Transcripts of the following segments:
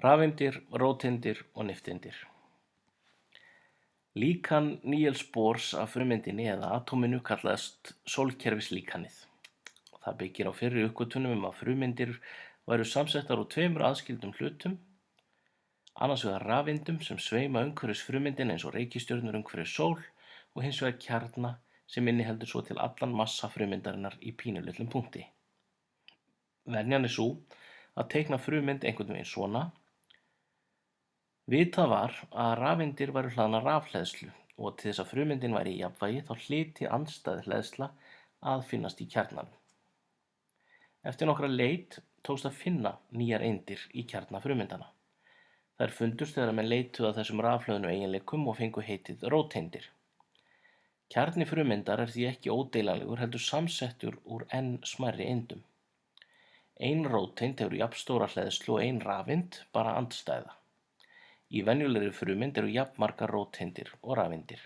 Rafeindir, róteindir og nifteindir. Líkan Niels Bohrs af frumeindinni eða atóminu kallaðist sólkerfislíkanið. Það byggir á fyrri uppgötvunum að frumeindir væru samsettar úr tveimur aðskildum hlutum, annars vegar rafeindum sem sveima umhverfis frumeindina eins og reikistjörnur umhverfis sól og hins vegar kjarna sem inniheldur svo til allan massa frumeindarinnar í pínulitlum punkti. Venjan er sú að teikna frumeind einhvern veginn svona. Vitað var að rafeindir væru hlaðnar rafhleðslu og til þess að frumeindin væri í jafnvægi þá hlyti andstæð hleðsla að finnast í kjarnanum. Eftir nokkra leit tókst að finna nýjar eindir í kjarna frumeindana. Þær fundust þegar menn leituðu að þessum rafhlöðnu eiginleikum og fengu heitið róteindir. Kjarni frumeindar er því ekki ódeilanlegur heldur samsettur úr n smærri eindum. Ein róteind hefur jafnstóra hleðslu og ein rafeind bara andstæða. Í venjulegri frumeind eru jafnmargar róteindir og rafeindir.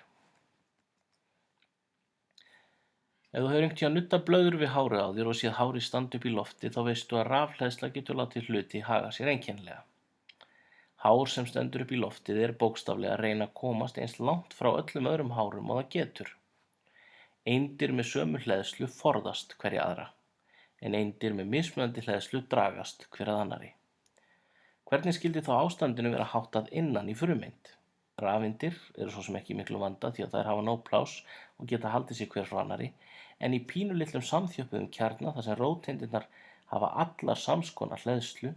Ef þú hefur einhvern tímann nuddað blöðru við hárið á þér og séð hárið standa upp í lofti þá veistu að rafhleðsla getur látið hluti haga sér einkennilega. Hár sem stendur upp í loftið er bókstaflega að reyna að komast eins langt frá öllum öðrum hárum og það getur. Eindir með sömu hleðslu forðast hverja aðra, en eindir með mismunandi hleðslu dragast hver að annarri. Hvernig skyldi þá ástandinu vera háttað innan í frumeind? Rafeindir eru svo sem ekki miklu vanda því að þær hafa nóg pláss og geta haldið sig hver frá annarri, en í pínulitlum samþjöppuðum kjarna þar sem róteindirnar hafa allar samskonar hleðslu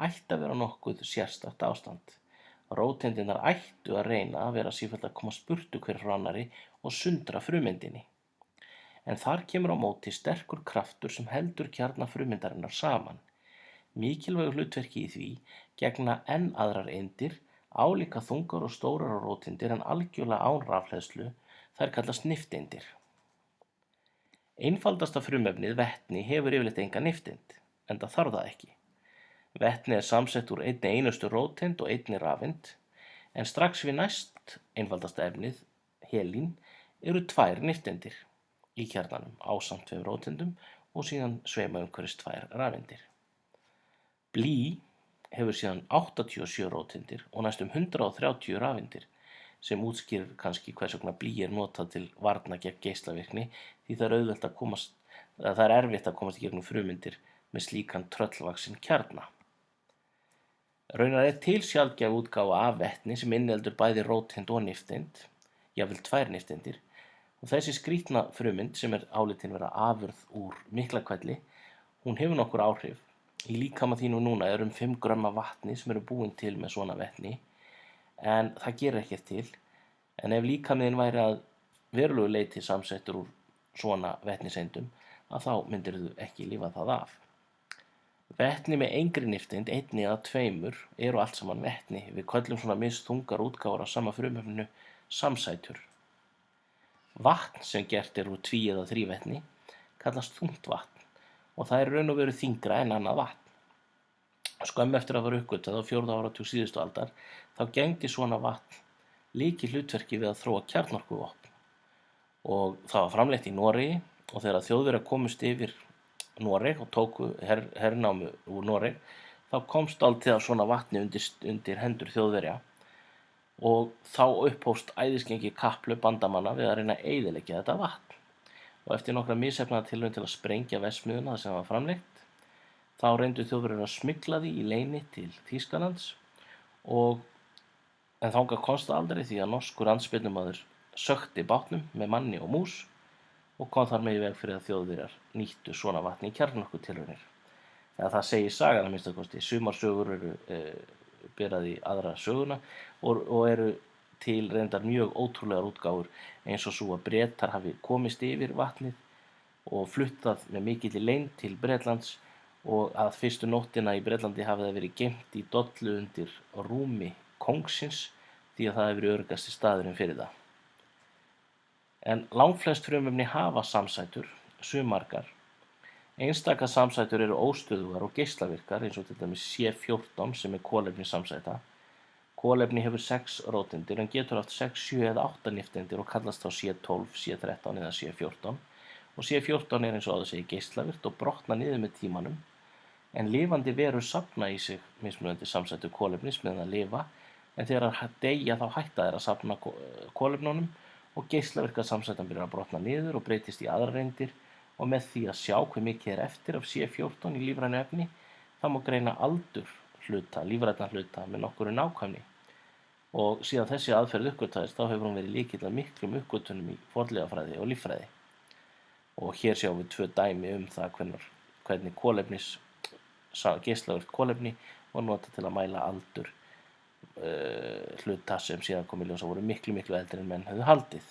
ætti að vera nokkuð sérstakt ástand. Róteindirnar ættu að reyna að vera sífellt að komast burtu hver frá annarri og sundra frumeindinni. En þar kemur á móti sterkur kraftur sem heldur kjarna frumeindarinnar saman. Mikilvægu hlutverki í því gegna enn aðrar eindir, álíka þungar og stórar og róteindir en algjörlega án rafhleðslu, þær kallast nifteindir. Einfaldasta frumefnið, vetni, hefur yfirleitt enga nifteind, enda þarf það ekki. Vetni er samsett úr einni einustu róteind og einni rafeind, en strax við næst einfaldasta efnið, helín, eru tvær nifteindir í kjarnanum ásamt tveim róteindum og síðan sveima umhverfis tvær rafeindir. Blý hefur síðan 87 róteindir og næstum 130 rafeindir sem útskýrir kannski hvers vegna blý er notað til varna gegn geislavirkni því það er erfitt að komast í gegnum frumeindir með slíkan tröllvaxinn kjarna. Raunar er til sjaldgæf útgáfa af vetni sem inniheldur bæði róteind og nifteind, jafnvel tvær nifteindir, og þessi skrítna frumeind sem er álitin vera afurð úr Miklahvelli, hún hefur nokkur áhrif. Í líkama þínum núna eru 5 grömm af vatni sem eru búin til með svona vetni, en það gerir ekkert til, en ef líkaminn væri að verulegu leyti samsettur úr svona vetniseindum, að þá myndirðu ekki lifa það af. Vetni með engri nifteind, einni eða tveimur, eru allt saman vetni. Við köllum svona misþungar útgáfur af sama frumefninu samsætur. Vatn sem gert er úr tví- eða þrívetni kallast þungt vatn og það er raun og veru þyngra en annað vatn. Skömmu eftir að vera uppgötvað á 4. áratug síðustu aldar þá gegndi svona vatn lykilhlutverki við að þróa kjarnorkuvopn og það var framleitt í Noregi og þegar Þjóðverjar komust yfir Noreg og tóku hernámu úr Noreg þá komst dálítið af svona vatni undir hendur Þjóðverja og þá upphófst æðisgengið kapphlaup bandamanna við að reyna að eyðileggja þetta vatn. Og eftir nokkra misheppnaða tilraun til að sprengja verksmiðjuna sem var framleitt, þá reyndu Þjóðverjar að smygla því í leyni til Þýskalands en þangað komst það aldrei því að norskur andspyrnumaður sökkti bátnum með manni og mús og kom þar með í veg fyrir að Þjóðverjar nýttu svona vatni í kjarnorkutilraunir. Eða það segir sagan að minnsta kosti. Sumar sögur eru berað í aðra söguna og eru til reyndar mjög ótrúlegar útgáfur eins og svo að Bretar hafi komist yfir vatnið og fluttað með mikilli leynd til Bretlands og að fyrstu nóttina í Bretlandi hafi það verið geymt í dollu undir rúmi kóngsins því að það hefur verið öruggasti staðurinn fyrir það. En langflest frumefni hafa samsætur, summargar. Einstaka samsætur eru óstöðugar og geislavirkar eins og til dæmis C14 sem er kolefnissamsæta. Kolefni hefur 6 róteindir en getur haft 6, 7 eða 8 nifteindir og kallast þá C12, C13 eða C14 og C14 er eins og áður segir geislavirkt og brotnar niður með tímanum En lifandi verur safna í sig mismunandi samsettu kolefnis meðan það lifa, en þegar þær deyja þá hætta þær að safna kolefnunum og geislavirka samsettan byrjar að brotna niður og breytist í aðrar eindir, og með því að sjá hve mikið er eftir af C14 í lífrænu efni, þá má greina aldur hluta, lífrænna hluta, með nokkurri nákvæmni. Og síðan þessi aðferð uppgötvaðist, þá hefur hún verið lykill að miklum uppgötvunum í fornleifafræði og líffræði. Og hér sjáum við 2 dæmi það hvernig geislavirkt kolefni var notað til að mæla aldur hluta sem síðan kom í ljós að voru miklu eldri en menn höfðu haldið.